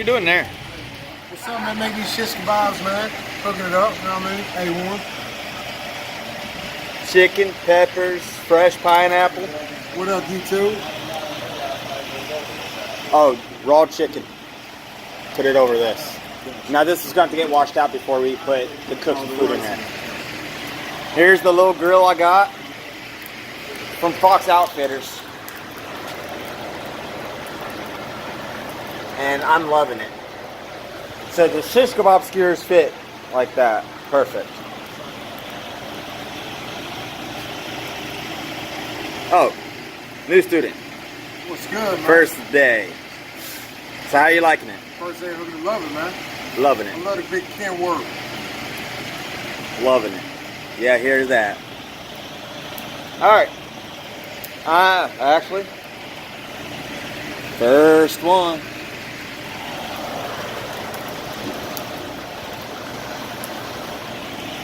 you doing there? What's something that make these shish kebabs, man? Cooking it up, you know what I mean? A1. Chicken, peppers, fresh pineapple. What up, D2? Oh, raw chicken. Put it over this. Now this is going to get washed out before we put the cooked food in there. Here's the little grill I got from Fox Outfitters. And I'm loving it. So the shish kebab skewers fit like that. Perfect. Oh, new student. What's good, man? First day. So how you liking it? First day, looking to love it, man. Loving it. I love the big Ken word. Loving it. Yeah, here's that. Alright. Actually, first one.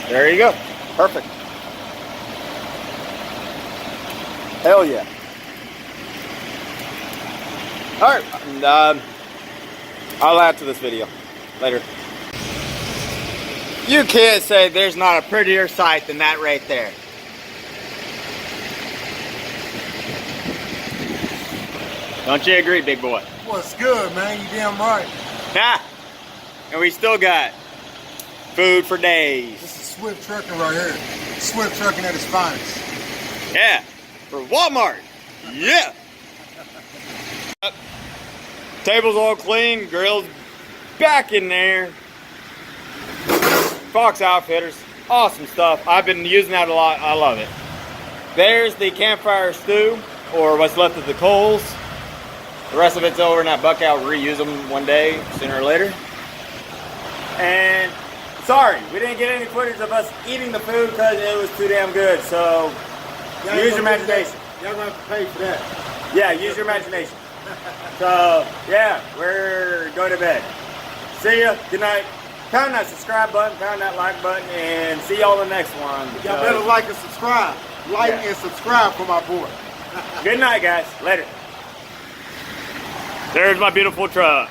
There you go. Perfect. Hell yeah. Alright. And, I'll add to this video later. You can't say there's not a prettier sight than that right there. Don't you agree, big boy? What's good, man? You damn right. Ha! And we still got food for days. This is Swift Trucking right here. Swift Trucking at its finest. Yeah, for Walmart. Yeah. Table's all clean, grill's back in there. Fox Outfitters, awesome stuff. I've been using that a lot. I love it. There's the campfire stew, or what's left of the coals. The rest of it's over in that bucket. I'll reuse them one day, sooner or later. And sorry, we didn't get any footage of us eating the food because it was too damn good. So use your imagination. Y'all gonna have to pay for that. Yeah, use your imagination. So yeah, we're going to bed. See ya. Good night. Pound that subscribe button, pound that like button, and see y'all in the next one. Y'all better like and subscribe. Like and subscribe for my boy. Good night, guys. Later. There's my beautiful truck.